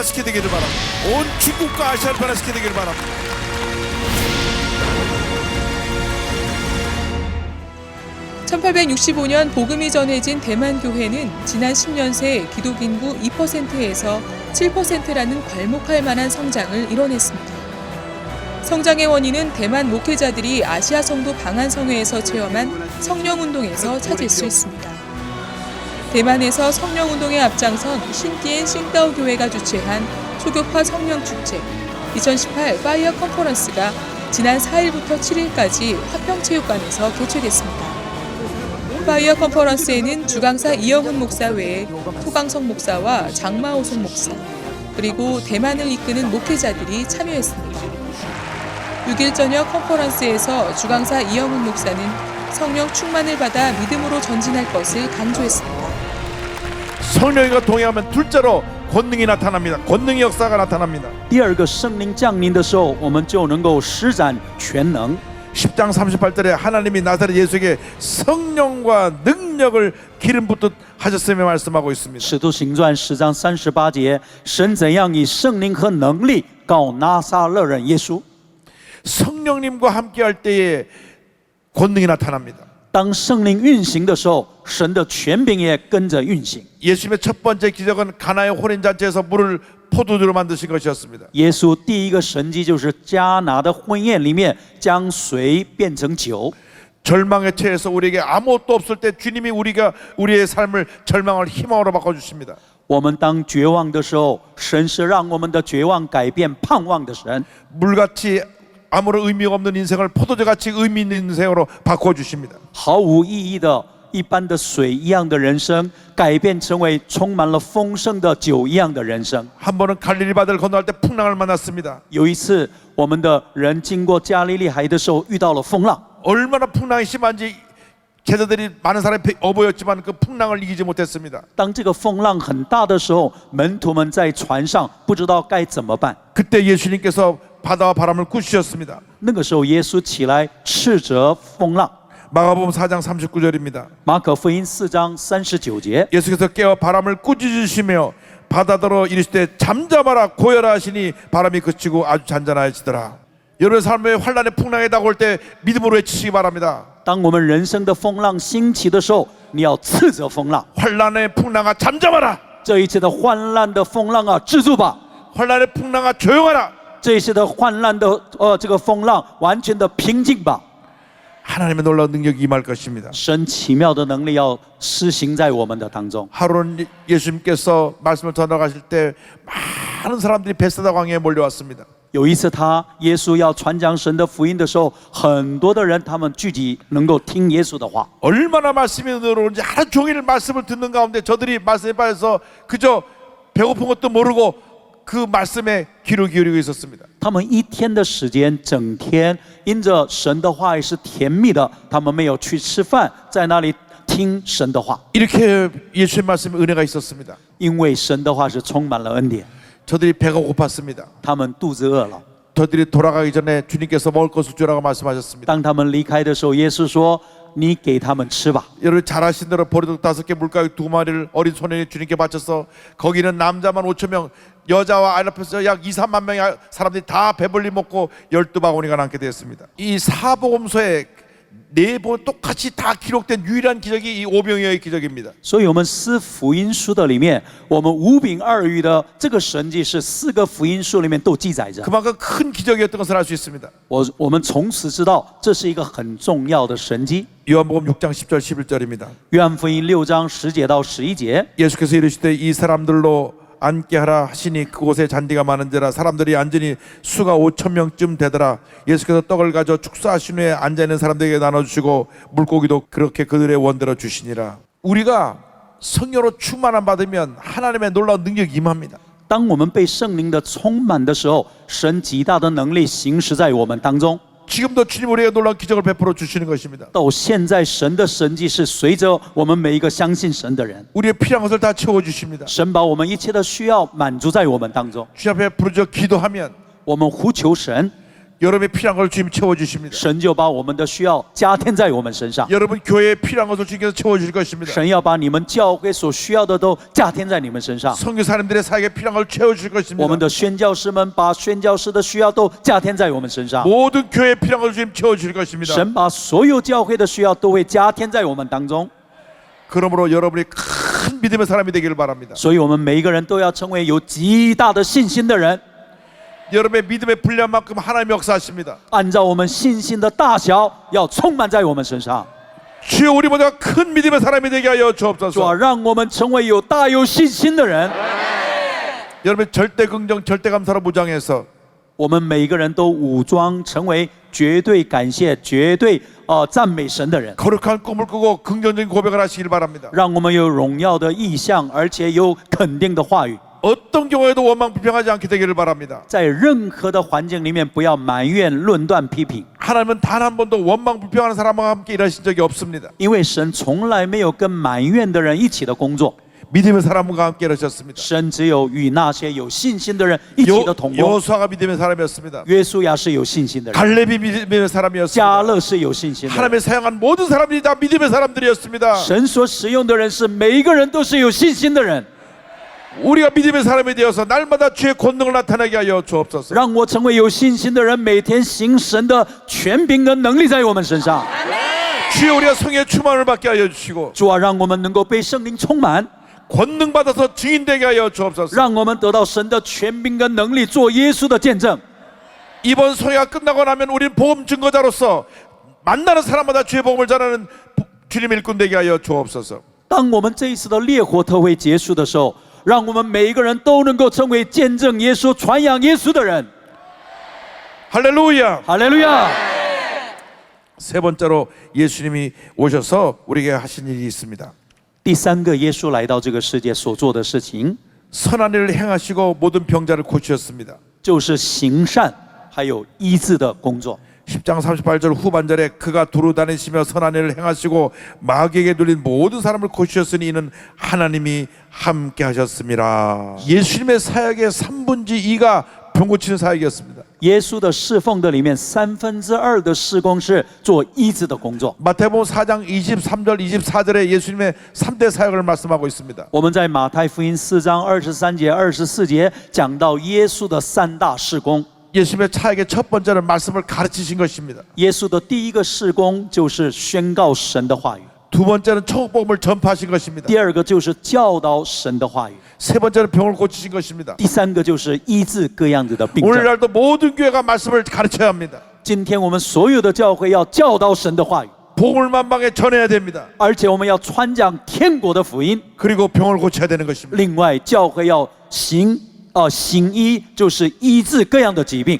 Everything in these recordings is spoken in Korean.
변화시키게 되기를 바랍니다. 온 중국과 아시아를 변화시키게 되기를 바랍니다. (1865년) 복음이 전해진 대만 교회는 지난 10년 새 기독 인구 2%에서 7%라는 괄목할 만한 성장을 이뤄냈습니다. 성장의 원인은 대만 목회자들이 아시아 성도 방한성회에서 체험한 성령운동에서 찾을 수 있습니다. 대만에서 성령운동에 앞장선 신띠엔 싱다오 교회가 주최한 초교파 성령축제 2018 파이어 컨퍼런스가 지난 4일부터 7일까지 화평체육관에서 개최됐습니다. 파이어 컨퍼런스에는 주강사 이영훈 목사 외에 토강석 목사와 장마오송 목사, 그리고 대만을 이끄는 목회자들이 참여했습니다. 6일 저녁 컨퍼런스에서 주강사 이영훈 목사는 성령 충만을 받아 믿음으로 전진할 것을 강조했습니다. 성령이가 동행하면 둘째로 권능이 나타납니다. 권능의 역사가 나타납니다. 第二个圣灵降临的时候，我们就能够施展全能。 10장 38절에 하나님이 나사렛 예수에게 성령과 능력을 기름 붓듯 하셨음에 말씀하고 있습니다. 使徒行传10章38节，神怎样以圣灵和能力告拿撒勒人耶稣。 성령님과 함께할 때에 권능이 나타납니다. 当圣灵运行的时候，神的权柄也跟着运行。 예수님의 첫 번째 기적은 가나의 혼인잔치에서 물을 포도주로 만드신 것이었습니다. 耶稣第一个神迹就是迦拿的婚宴里面将水变成酒。 절망에 처해서 우리에게 아무것도 없을 때 주님이 우리의 삶을 절망을 희망으로 바꿔주십니다. 我们当绝望的时候，神是让我们的绝望改变盼望的神。 물같이 아무런 의미가 없는 인생을 포도주같이 의미 있는 인생으로 바꿔주십니다. 毫无意义的一般的水一样的人生，改变成为充满了丰盛的酒一样的人生。 한 번은 갈릴리 바다를 건너갈 때 풍랑을 만났습니다. 有一次，我们的人经过加利利海的时候，遇到了风浪。 얼마나 풍랑이 심한지 제자들이 많은 사람이 어보였지만 그 풍랑을 이기지 못했습니다. 当这个风浪很大的时候，门徒们在船上不知道该怎么办。 그때 예수님께서 바다와 바람을 꾸짖으셨습니다. 那个时候，耶稣起来斥责风浪。 마가복음 4장 39절입니다. 马可福音4章39节， 예수께서 깨어 바람을 꾸짖으시며 바다더러 이르시되 잠잠하라 고요라 하시니 바람이 그치고 아주 잔잔해지더라. 여러분의 삶의 환란의 풍랑에 다가올 때 믿음으로 외치시기 바랍니다. 当我们人生的风浪兴起的时候，你要斥责风浪。 환란의 풍랑아 잠잠하라. 这一切的患难的风浪啊，止住吧！ 환란의 풍랑아 조용하라. 这一切的患难的这个风浪，完全的平静吧！ 하나님의 놀라운 능력이 임할 것입니다. 神奇妙的能力要施行在我们的当中。 하루는 예수님께서 말씀을 전하가실 때 많은 사람들이 베세다 광야에 몰려왔습니다. 有一次耶稣要传讲神的福音的时候，很多的人他们聚集，能够听耶稣的话。 얼마나 말씀이 들어오는지 하루 종일 말씀을 듣는 가운데 저들이 말씀에 빠져서 그저 배고픈 것도 모르고 그 말씀에 귀를 기울이고 있었습니다. 他们一天的时间，整天因着神的话语是甜蜜的，他们没有去吃饭，在那里听神的话。 이렇게 예수의 말씀에 은혜가 있었습니다. 因为神的话是充满了恩典， 저들이 배가 고팠습니다. 他们肚子饿了。 저들이 돌아가기 전에 주님께서 먹을 것을 주라고 말씀하셨습니다. 当他们离开的时候，耶稣说：“你给他们吃吧。” 여러분 잘 아신 대로 보리떡 5개 물가육 2마리를 어린 소년이 주님께 바쳐서 거기는 남자만 5,000명 여자와 아이 앞에서 약 2, 3만 명의 사람들이 다 배불리 먹고 12바구니가 남게 되었습니다. 이 사복음서에 4번 똑같이 다 기록된 유일한 기적이 이 오병이어의 기적입니다. 所以，我们4福音书的里面，我们5饼2鱼的这个神迹是4个福音书里面都记载着。 그만큼 큰 기적이었던 것을 알 수 있습니다. 我们从此知道这是一个很重要的神迹。 요한복음 6장 10절 11절입니다. 约翰福音6章10节到11节， 예수께서 이르시되 이 사람들로 앉게 하라 하시니 그곳에 잔디가 많은지라 사람들이 앉으니 수가 5,000명쯤 되더라. 예수께서 떡을 가져 축사하신 후에 앉아있는 사람들에게 나눠주시고 물고기도 그렇게 그들의 원대로 주시니라. 우리가 성령으로 충만함 받으면 하나님의 놀라운 능력이 임합니다. 当我们被圣灵的充满的时候，神极大的能力行使在我们当中。 지금도 주님 우리에게 놀라운 기적을 베풀어 주시는 것입니다. 到现在，神的神迹是随着我们每一个相信神的人， 우리의 필요한 것을 다 채워 주십니다. 神把我们一切的需要满足在我们当中。 주님 앞에 부르짖어 기도하면 我们呼求神， 여러분의 필요한 걸 주님 채워주십니다. 神就把我们的需要加添在我们身上。 여러분 교회에 필요한 것을 주님께서 채워주실 것입니다. 神要把你们教会所需要的都加添在你们身上。 선교사님들의 사역에 필요한 걸 채워주실 我们 것입니다. 的宣教师们把宣教师的需要都加添在我们身上。 모든 교회에 필요한 걸 주님 채워주실 것입니다. 神把所有教会的需要都会加添在我们当中。 그러므로 여러분이 큰 믿음의 사람이 되기를 바랍니다. 所以我们每一个人都要成为有极大的信心的人。 여러분의 믿음의 분량만큼 하나님이 역사하십니다. 按照我们信心的大小，要充满在我们身上。 주여 우리 모두가 큰 믿음의 사람이 되게 하여 主啊， 주옵소서. 让我们成为有大有信心的人。 여러분 절대 긍정 절대 감사로 무장해서 我们每一个人都武装成为绝对感谢、绝对赞美神的人。 거룩한 꿈을 꾸고 긍정적인 고백을 하시길 바랍니다. 让我们有荣耀的意向，而且有肯定的话语。 어떤 경우에도 원망 불평하지 않게 되기를 바랍니다. 在任何的环境里面，不要埋怨、论断、批评， 하나님은 단 한 번도 원망 불평하는 사람과 함께 일하신 적이 없습니다. 因为神从来没有跟埋怨的人一起的工作。 믿음의 사람과 함께 일하셨습니다. 神只有与那些有信心的人一起的同工。 여호수아가 믿음의 사람이었습니다. 约书亚是有信心的人， 갈렙이 믿음의 加 사람이었습니다. 勒是有信心的人。 하나님의 사용한 모든 사람들이 다 믿음의 사람들이었습니다. 神所使用的人是每一个人都是有信心的人。 우리가 믿음의 사람이 되어서 날마다 주의 권능을 나타내게 하여 주옵소서. 让我成为有信心的人，每天行神的权柄跟能力在我们身上。 주여 우리가 성의 충만을 받게 하여 주시고 主啊，让我们能够被圣灵充满， 권능 받아서 증인되게 하여 주옵소서. 让我们得到神的权柄跟能力，做耶稣的见证。 이번 성회가 끝나고 나면 우리는 복음 증거자로서 만나는 사람마다 주의 복음을 전하는 주님의 일꾼 되게 하여 주옵소서. 当我们这一次的烈火特会结束的时候，让我们每一个人都能够成为见证耶稣、传扬耶稣的人。 할렐루야. 哈利路亚！ 세 번째로 예수님이 오셔서 우리에게 하신 일이 있습니다. 第三个，耶稣来到这个世界所做的事情， 선한 일을 행하시고 모든 병자를 고치셨습니다. 就是行善还有医治的工作。 10장 38절 후반절에 그가 두루 다니시며 선한 일을 행하시고 마귀에게 눌린 모든 사람을 고치셨으니 이는 하나님이 함께 하셨습니다. 예수님의 사역의 3분의 2가 병 고치는 사역이었습니다. 耶稣的侍奉的里面2/3的事工是做医治的工作。 마태복음 4장 23절 24절에 예수님의 3대 사역을 말씀하고 있습니다. 我们在马太福音4章23节、24节讲到耶稣的3大事工。 예수님의 사역의 첫 번째는 말씀을 가르치신 것입니다. 耶稣的第一个事工就是宣告神的话语， 두 번째는 천국복음을 전파하신 것입니다. 第二个就是教导神的话语， 세 번째는 병을 고치신 것입니다. 第三个就是医治各样子的病症。 오늘날도 모든 교회가 말씀을 가르쳐야 합니다. 今天我们所有的教会要教导神的话语， 복음을 만방에 전해야 됩니다. 而且我们要传讲天国的福音。 그리고 병을 고쳐야 되는 것입니다. 另外，教会要行医，就是医治各样的疾病。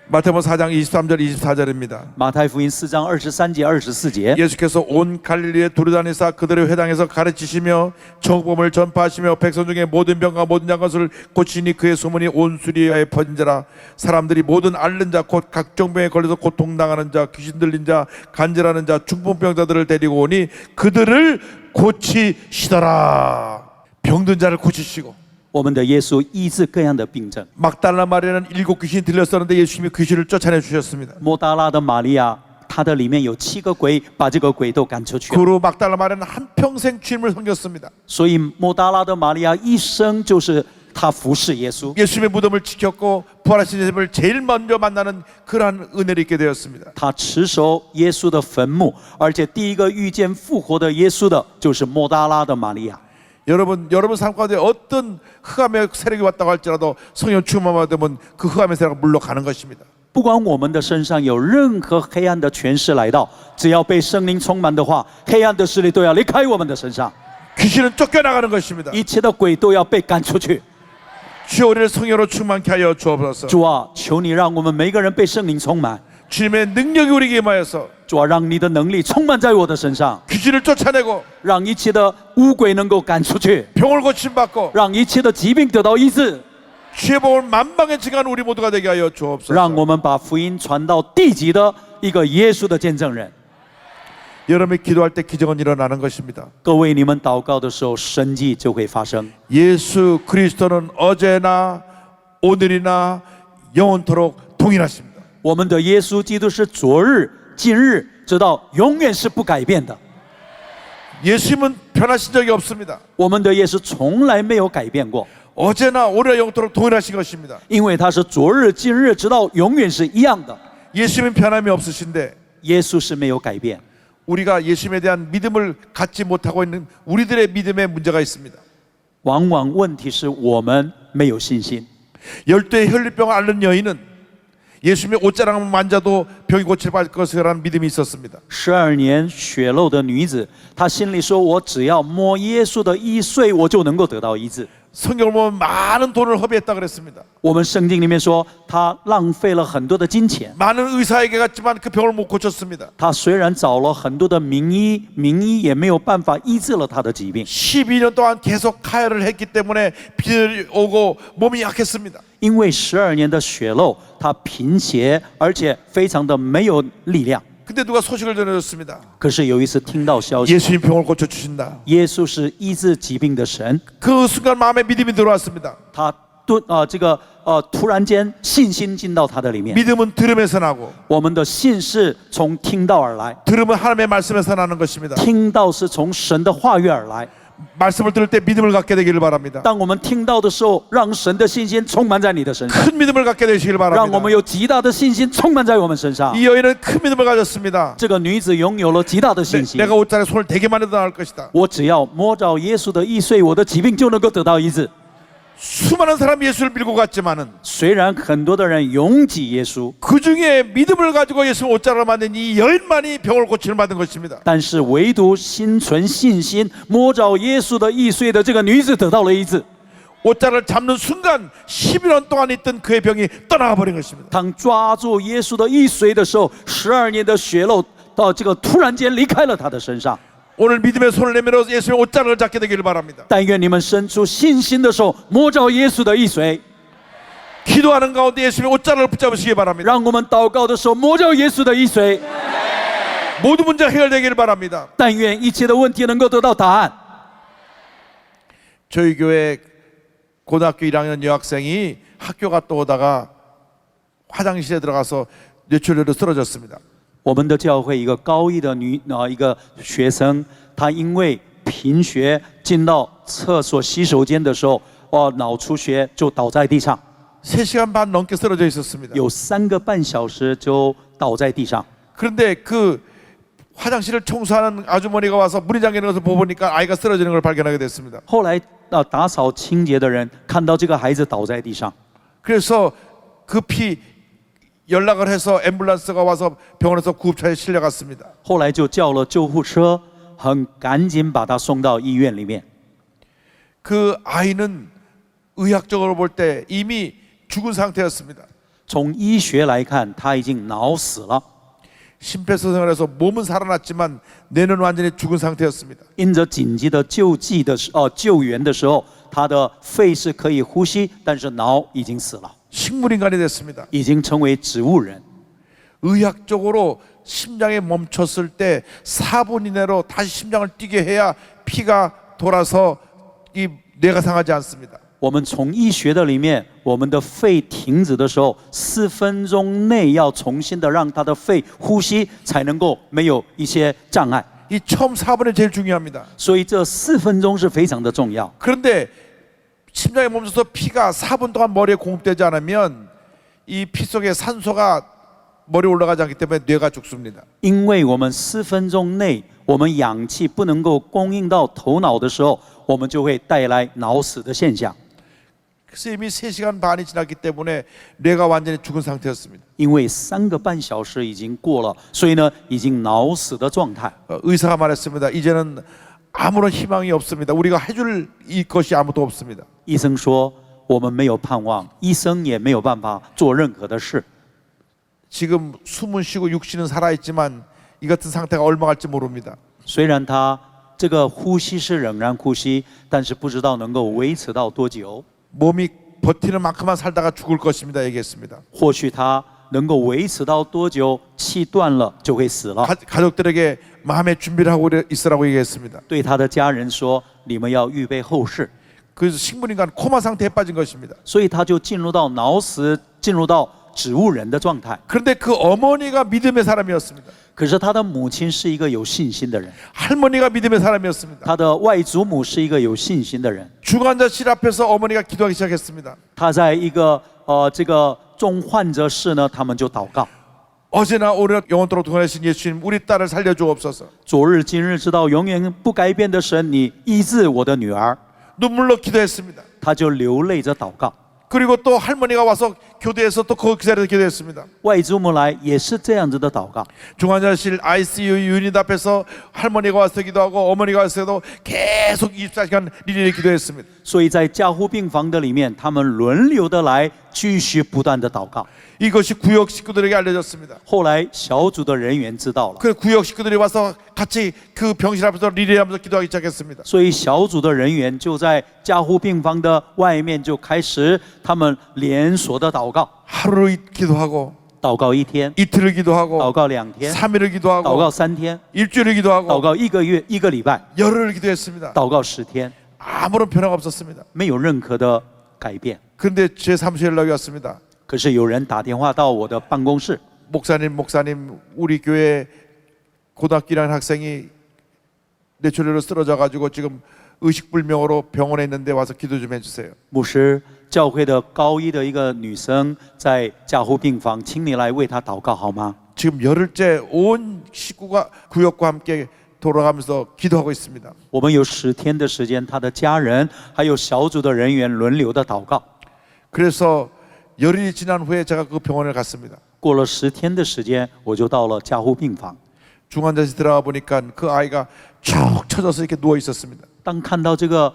마태복음 4장 23절 24절입니다. 马太福音4章23节、24节， 예수께서 온 갈릴리에 두루다니사 그들의 회당에서 가르치시며 천국복음을 전파하시며 백성 중에 모든 병과 모든 장것을 고치니 그의 소문이 온 수리아에 퍼진지라. 사람들이 모든 앓는 자 곧 각종 병에 걸려서 고통당하는 자 귀신 들린 자 간질하는 자 중풍병자들을 데리고 오니 그들을 고치시더라. 병든 자를 고치시고 我们的耶稣医治各样的病症。 막달라 마리아는 7 귀신이 들렸었는데 예수님이 귀신을 쫓아내 주셨습니다. 莫大拉的玛利亚，她的里面有7个鬼，把这个鬼都赶出去了。 그 후로 막달라 마리아는 한평생 주님을 섬겼습니다. 所以莫大拉的玛利亚一生就是她服侍耶稣， 예수님의 무덤을 지켰고 부활하신 예수님을 제일 먼저 만나는 그러한 은혜를 있게 되었습니다. 她持守耶稣的坟墓，而且第一个遇见复活的耶稣的就是莫大拉的玛利亚。 여러분 삶 가운데 어떤 흑암의 세력이 왔다고 할지라도 성령 충만만 되면 그 흑암의 세력은 물러가는 것입니다. 不管我们的身上有任何黑暗的权势来到，只要被圣灵充满的话，黑暗的势力都要离开我们的身上， 귀신은 쫓겨나가는 것입니다. 一切的鬼都要被赶出去。 주여 우리를 성령으로 충만케 하여 주옵소서. 主啊，求你让我们每个人被圣灵充满。 주님의 능력이 우리에게 임하여서 主啊，让你的能力充满在我的身上， 귀신을 쫓아내고 让一切的污鬼能够赶出去， 병을 고침받고 让一切的疾病得到医治， 주의 복음을 만방에 증하는 우리 모두가 되게 하여 주옵소서. 让我们把福音传到地极的一个耶稣的见证人。 여러분이 기도할 때 기적은 일어나는 것입니다. 各位，你们祷告的时候，神迹就会发生。 예수 그리스도는 어제나 오늘이나 영원토록 동일하십니다. 我们的耶稣基督是昨日、今日，直到永远是不改变的。 예수님은 변하신 적이 없습니다. 我们的耶稣从来没有改变过， 어제나 오늘나 영토록 동일하신 것입니다. 因为他是昨日、今日，直到永远是一样的。 예수님은 변함이 없으신데 耶稣是没有改变， 우리가 예수님에 대한 믿음을 갖지 못하고 있는 우리들의 믿음에 문제가 있습니다. 往往问题是我们没有信心。 12의 혈류병을 앓는 여인은 예수님의 옷자락만 만져도 병이 고칠 것이라는 믿음이 있었습니다. 12年血漏的女子，她心里说：“我只要摸耶稣的衣穗，我就能够得到医治。” 성경을 보면 많은 돈을 허비했다 그랬습니다. 我们圣经里面说，她浪费了很多的金钱。 많은 의사에게 갔지만 그 병을 못 고쳤습니다. 她虽然找了很多的名医也没有办法医治了她的疾病， 12년 동안 계속 카열을 했기 때문에 비를 오고 몸이 약했습니다. 因为12年的血漏，她贫血，而且非常的没有力量。 근데 누가 소식을 전해줬습니다. 可是有一次听到消息， 예수님 병을 고쳐주신다. 耶稣是医治疾病的神， 그 순간 마음에 믿음이 들어왔습니다. 他突然间信心进到他的里面。 믿음은 들음에서 나고 我们的信是从听到而来， 들음은 하나님의 말씀에서 나는 것입니다. 听到是从神的话语而来。 말씀을 들을 때 믿음을 갖게 되기를 바랍니다. 当我们听到的时候，让神的信心充满在你的身上， 큰 믿음을 갖게 되시길 让我 바랍니다. 们有极大的信心充满在我们身上。 이 여인은 큰 믿음을 가졌습니다. 这个女子拥有了极大的信心。 내가 옷자락에 손을 대기만 해도 나을 것이다. 我只要摸着耶稣的衣穗，我的疾病就能够得到医治。 수많은 사람이 예수를 밀고 갔지만은 虽然很多的人拥挤耶稣， 그 중에 믿음을 가지고 예수 옷자락을 만든 이 여인만이 병을 고치를 받은 것입니다. 但是唯独心存信心，摸着耶稣的衣穗的这个女子得到了医治。 옷자락을 잡는 순간 11년 동안 있던 그의 병이 떠나가 버린 것입니다. 当抓住耶稣的衣穗的时候，12年的血漏这个突然间离开了他的身上。 오늘 믿음의 손을 내밀어 예수의 옷자락을 잡게 되기를 바랍니다. 但愿你们伸出信心的手，摸着耶稣的衣穗。 기도하는 가운데 예수의 옷자락을 붙잡으시기 바랍니다. 让我们祷告的时候摸着耶稣的衣穗。 모든 문제가 해결되기를 바랍니다. 但愿一切的问题能够得到答案。 저희 교회 고등학교 1학년 여학생이 학교 갔다 오다가 화장실에 들어가서 뇌출혈로 쓰러졌습니다. 我们的教会一个高一的一个学生，他因为贫血进到厕所洗手间的时候，脑出血就倒在地上， 3시간 반 넘게 쓰러져 있었습니다. 有3个半小时就倒在地上。 그런데 그 화장실을 청소하는 아주머니가 와서 문이 잠기는 것을 보니까 아이가 쓰러지는 걸 발견하게 됐습니다. 后来打扫清洁的人看到这个孩子倒在地上， 그래서 급히 연락을 해서 앰뷸런스가 와서 병원에서 구급차에 실려갔습니다. 后来就叫了救护车，很赶紧把他送到医院里面。 그 아이는 의학적으로 볼 때 이미 죽은 상태였습니다. 从医学来看，他已经脑死了。 심폐소생술에서 몸은 살아났지만 뇌는 완전히 죽은 상태였습니다. 因着紧急的救援的时候，他的肺是可以呼吸，但是脑已经死了， 식물인간이 됐습니다. 已经成为植物人。 의학적으로 심장이 멈췄을 때 4분 이내로 다시 심장을 뛰게 해야 피가 돌아서 이 뇌가 상하지 않습니다. 我们从医学的里面，我们的肺停止的时候，4分钟内要重新的让他的肺呼吸，才能够没有一些障碍。 이 처음 4분이 제일 중요합니다. 所以这4分钟是非常的重要。 그런데 심장이 멈춰서 피가 4분 동안 머리에 공급되지 않으면 이 피 속에 산소가 머리에 올라가지 않기 때문에 뇌가 죽습니다. 因为我们4分钟内，我们氧气不能够供应到头脑的时候，我们就会带来脑死的现象。 그래서 이미 3시간 반이 지났기 때문에 뇌가 완전히 죽은 상태였습니다. 因为3个半小时已经过了，所以呢，已经脑死的状态。 의사가 말했습니다. 이제는 아무런 희망이 없습니다. 우리가 해줄 것이 아무도 없습니다. 医生说我们没有盼望，医生也没有办法做任何的事。 지금 숨은 쉬고 육신은 살아있지만 이 같은 상태가 얼마 갈지 모릅니다. 虽然他这个呼吸是仍然呼吸，但是不知道能够维持到多久。 몸이 버티는 만큼만 살다가 죽을 것입니다. 얘기했습니다. 或许他能够维持到多久，气断了就会死了。 가족들에게 마음의 준비를 하고 있으라고 얘기했습니다. 对他的家人说：“你们要预备后事。” 그래서 식물인간 코마 상태에 빠진 것입니다. 所以他就进入到脑死，进入到植物人的状态。 그런데 그 어머니가 믿음의 사람이었습니다. 可是他的母亲是一个有信心的人， 할머니가 믿음의 사람이었습니다. 他的外祖母是一个有信心的人。 중환자실 앞에서 어머니가 기도하기 시작했습니다. 他在一个这个重患者室呢，他们就祷告。 어제나 오늘 영원토록 동행하신 예수님, 우리 딸을 살려주옵소서. 昨日今日直到永远不改变的神，你医治我的女儿。 눈물로 기도했습니다. 他就流泪着祷告。 그리고 또 할머니가 와서 교대에서 또 그 자리에서 기도했습니다. 外祖母来也是这样子的祷告。 중환자실 ICU 유닛 앞에서 할머니가 와서 기도하고 어머니가 와서 기도 계속 24시간 리레이 기도했습니다. 所以在加护病房的里面，他们轮流的来，继续不断的祷告。 이것이 구역 식구들에게 알려졌습니다. 后来小组的人员知道了， 그 구역 식구들이 와서 같이 그 병실 앞에서 리레이하면서 기도하기 시작했습니다. 所以小组的人员就在加护病房的外面就开始他们连锁的祷告， 하루를 기도하고 祷告一天， 이틀을 祷 기도하고 告2天， 3일을 祷 기도하고 告3天， 일주일을 祷 기도하고 告1个月、1个礼拜， 열흘을 기도했습니다. 祷告10天， 아무런 변화가 없었습니다. 没有任何的改变。 그런데 제 사무실에 연락이 왔습니다. 可是有人打电话到我的办公室， 목사님, 우리 교회 고등학교 1학년 학생이 뇌출혈로 쓰러져 가지고 지금 의식불명으로 병원에 있는데 와서 기도 좀 해주세요. 牧师，教会的高一的一个女生在加护病房，请你来为她祷告好吗？ 지금 열흘째 온 식구가 구역과 함께 돌아가면서 기도하고 있습니다. 我们有10天的时间，她的家人还有小组的人员轮流的祷告。 그래서 열흘이 지난 후에 제가 그 병원에 갔습니다. 过了10天的时间，我就到了加护病房。 중환자실 들어가 보니까 그 아이가 쭉 처져서 이렇게 누워 있었습니다. 当看到这个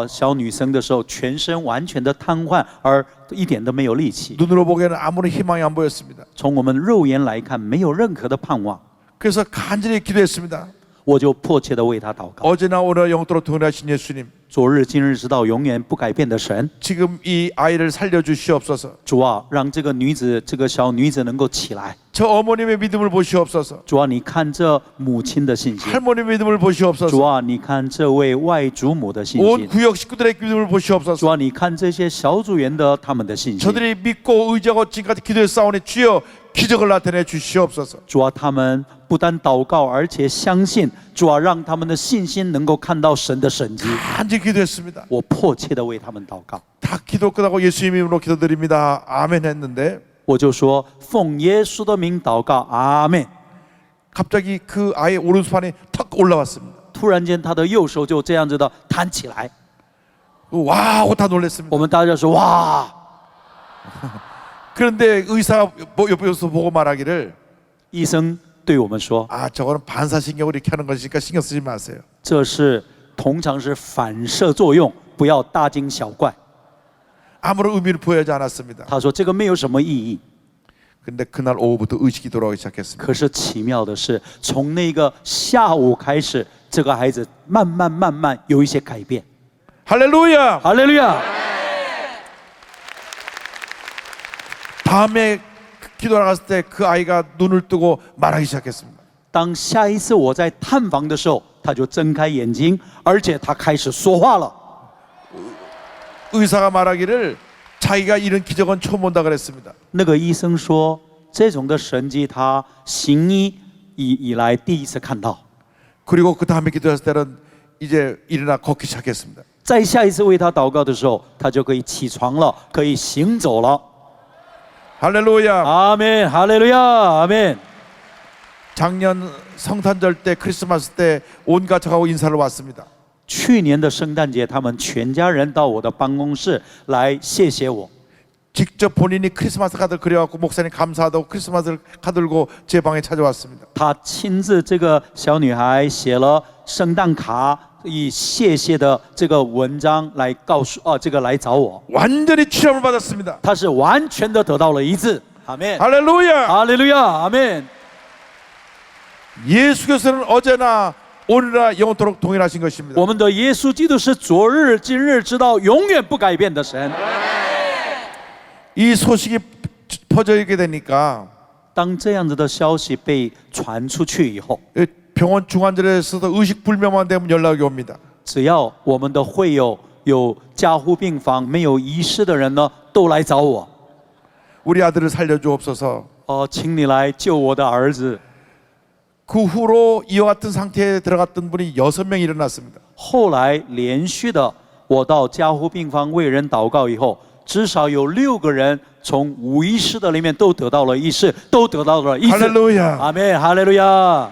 小女生的时候，全身完全的瘫痪，而一点都没有力气。 눈으로 보기에는 아무런 희망이 안 보였습니다. 从我们肉眼来看，没有任何的盼望。 그래서 간절히 기도했습니다. 我就迫切的为她祷告。 어제나 오늘 영토록 동행하신 예수님, 昨日今日直到永远不改变的神， 지금 이 아이를 살려주시옵소서. 主啊，让这个女子，这个小女子能够起来。 저 어머님의 믿음을 보시옵소서. 主啊，你看这母亲的信心。 할머니 믿음을 主 보시옵소서. 啊，你看这位外祖母的信 온 心。 구역 식구들의 믿음을 主 보시옵소서. 啊，你看这些小组员的他们的信心。 저들이 믿고 의지하고 지금까지 기도해 싸우니 주여 기적을 나타내 주시옵소서. 主啊，他们不但祷告，而且相信。主啊，让他们的信心能够看到神的神迹。 간절히 기도했습니다. 我迫切的为他们祷告。 다 기도 끝나고 예수님 이름으로 기도드립니다. 아멘 했는데 我就说奉耶稣的名祷告，阿门。 갑자기 그 아이의 오른손이 턱 올라왔습니다. 突然间，他的右手就这样子的弹起来。 와 하고 다 놀랐습니다. 我们大家说哇！ 그런데 의사가 옆에서 보고 말하기를 医生对我们说， 아 저거는 반사신경으로 이렇게 하는 것이니까 신경 쓰지 마세요. 这是通常是反射作用，不要大惊小怪。 아무런 의미를 보여하지 않았습니다. 他说这个没有什么意义。 근데 그날 오후부터 의식이 돌아오기 시작했습니다. 可是奇妙的是，从那个下午开始，这个孩子慢慢有一些改变。 할렐루야! 哈利路亚！ 다음에 기도 나갔을 때 그 아이가 눈을 뜨고 말하기 시작했습니다. 当下一次我在探访的时候，他就睁开眼睛，而且他开始说话了。 의사가 말하기를 자기가 이런 기적은 처음 본다 그랬습니다. 那个医生说，这种的神迹他行医以来第一次看到。 그리고 그 다음에 기도했을 때는 이제 일어나 걷기 시작했습니다. 在下一次为他祷告的时候，他就可以起床了，可以行走了。 할렐루야! 阿门，哈利路亚，阿门。 작년 성탄절 때 크리스마스 때 온 가족하고 인사를 왔습니다. 去年的圣诞节，他们全家人到我的办公室来谢谢我。 직접 본인이 크리스마스 카드 그려갖고 목사님 감사하다고 크리스마스 카드 들고 제 방에 찾아왔습니다. 他亲自这个小女孩写了圣诞卡，以谢谢的这个文章来告诉这个来找我。 완전히 취함을 받았습니다. 他是完全的得到了医治。阿门， 할렐루야! 哈利路亚，阿门。 예수께서는 어제나 오늘이나 영원토록 동일하신 것입니다. 我们的耶稣基督是昨日、今日，直到永远不改变的神。 이 소식이 퍼져있게 되니까 当这样子的消息被传出去以后， 병원 중환자실에서도 의식불명만 되면 연락이 옵니다. 只要我们的会友有加护病房没有医师的人呢，都来找我。 우리 아들을 살려주옵소서. 请你来救我的儿子。 그 후로 이와 같은 상태에 들어갔던 분이 6명이 일어났습니다. 后来连续的，我到加护病房为人祷告以后，至少有6个人从无意识的里面都得到了医治，都得到了医治。 할렐루야. 阿门，哈利路亚！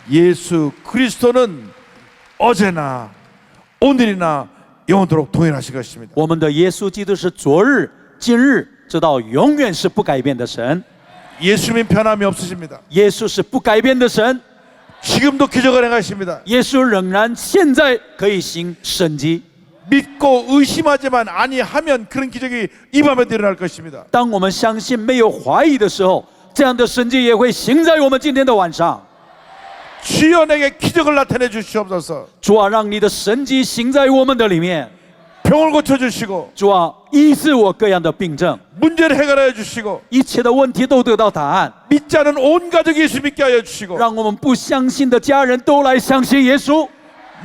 예수 그리스도는 어제나 오늘이나 영원토록 동일하실 것입니다. 我们的耶稣基督是昨日、今日，直到永远是不改变的神。 예수님 변함이 없으십니다. 耶稣是不改变的神， 지금도 기적을 행하십니다. 耶稣仍然现在可以行神迹。 믿고 의심하지만 아니하면 그런 기적이 이 밤에 일어날 것입니다. 当我们相信没有怀疑的时候，这样的神迹也会行在我们今天的晚上。 주여 내게 기적을 나타내 주시옵소서. 主啊，让你的神迹行在我们的里面。 병을 고쳐주시고 主啊，医治我各样的病症， 문제를 해결하여 주시고 一切的问题都得到答案。 믿지 않은 온 가족이 예수 믿게 하여 주시고 让我们不相信的家人都来相信耶稣，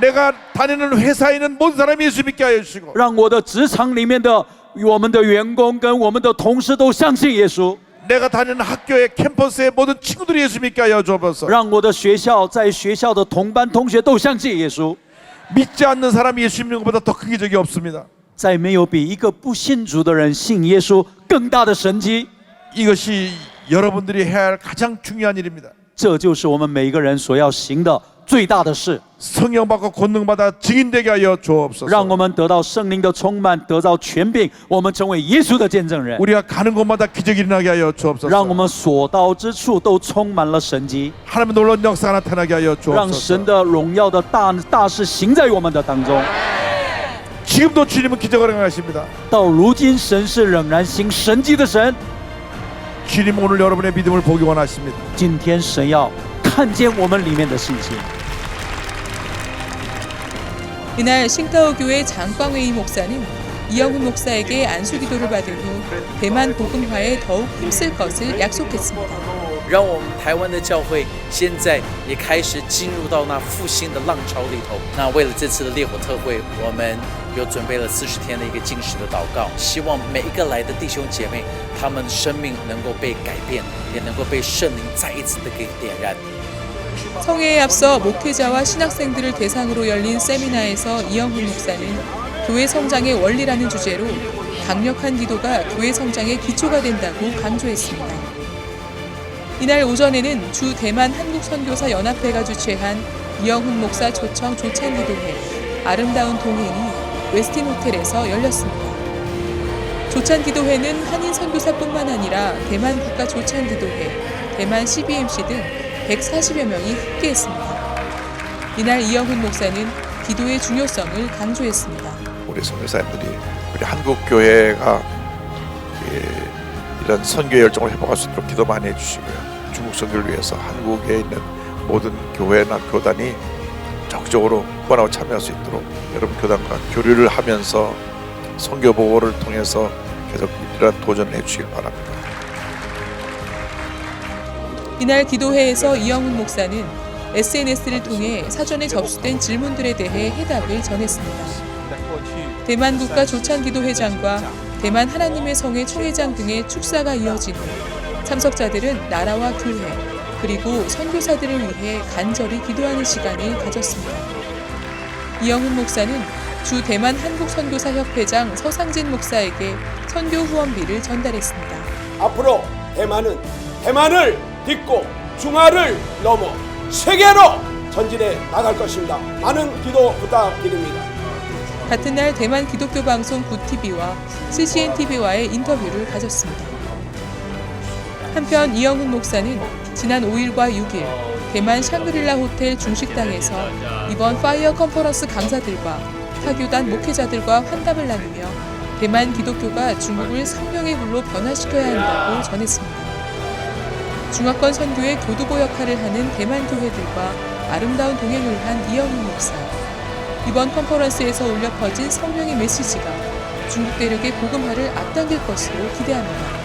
내가 다니는 회사에 있는 모든 사람이 예수 믿게 하여 주시고 让我的职场里面的我们的员工跟我们的同事都相信耶稣， 내가 다니는 학교의 캠퍼스의 모든 친구들이 예수 믿게 하여 주옵소서. 让我的学校在学校的同班同学都相信耶稣。 믿지 않는 사람이 예수 믿는 것보다 더 큰 기적이 없습니다. 再没有比一个不信主的人信耶稣更大的神迹。 이것이 여러분들이 해야 할 가장 중요한 일입니다. 这就是我们每一个人所要行的最大的事。 성령 받고 권능 받아 증인되게 하여 주옵소서. 让我们得到圣灵的充满，得到权柄，我们成为耶稣的见证人。 우리가 가는 곳마다 기적이 일어나게 하여 让我 주옵소서. 们所到之处都充满了神迹， 하나님의 놀라운 역사가 나타나게 하여 让 주옵소서. 神的荣耀的大事行在我们的当中。 지금도 주님은 기적을 행하십니다. 到如今，神是仍然行神迹的神。 주님 오늘 여러분의 믿음을 보기 원하십니다. 今天神要看见我们里面的信心。 이날 싱타오 교회 장광웨이 목사는 이영훈 목사에게 안수기도를 받은 후 대만 복음화에 더욱 힘쓸 것을 약속했습니다. 让我们台湾的教会现在也开始进入到那复兴的浪潮里头。那为了这次的烈火特会，我们有准备了40天的一个禁食的祷告，希望每一个来的弟兄姐妹，他们的生命能够被改变，也能够被圣灵再一次的给点燃。 성회에 앞서 목회자와 신학생들을 대상으로 열린 세미나에서 이영훈 목사는 교회 성장의 원리라는 주제로 강력한 기도가 교회 성장의 기초가 된다고 강조했습니다. 이날 오전에는 주 대만 한국선교사 연합회가 주최한 이영훈 목사 초청 조찬기도회 아름다운 동행이 웨스틴 호텔에서 열렸습니다. 조찬기도회는 한인 선교사뿐만 아니라 대만 국가조찬기도회, 대만 CBMC 등 140여 명이 함께했습니다. 이날 이영훈 목사는 기도의 중요성을 강조했습니다. 우리 선교사님들이 우리 한국 교회가 이런 선교 열정을 회복할 수 있도록 기도 많이 해주시고요. 중국 선교를 위해서 한국에 있는 모든 교회나 교단이 적극적으로 후원하고 참여할 수 있도록 여러분 교단과 교류를 하면서 선교 보고를 통해서 계속 이러한 도전을 해주시길 바랍니다. 이날 기도회에서 이영훈 목사는 SNS를 통해 사전에 접수된 질문들에 대해 해답을 전했습니다. 대만 국가조찬기도회장과 대만 하나님의 성회 총회장 등의 축사가 이어진 후 참석자들은 나라와 교회 그리고 선교사들을 위해 간절히 기도하는 시간을 가졌습니다. 이영훈 목사는 주 대만 한국선교사협회장 서상진 목사에게 선교 후원비를 전달했습니다. 앞으로 대만은 대만을 딛고 중화를 넘어 세계로 전진해 나갈 것입니다. 많은 기도 부탁드립니다. 같은 날 대만 기독교 방송 구TV와 CCNTV와의 인터뷰를 가졌습니다. 한편 이영훈 목사는 지난 5일과 6일 대만 샹그릴라 호텔 중식당에서 이번 파이어 컨퍼런스 강사들과 타교단 목회자들과 환담을 나누며 대만 기독교가 중국을 성령의 불로 변화시켜야 한다고 전했습니다. 중화권 선교의 교두보 역할을 하는 대만 교회들과 아름다운 동행을 한 이영훈 목사. 이번 컨퍼런스에서 울려 퍼진 성령의 메시지가 중국 대륙의 복음화를 앞당길 것으로 기대합니다.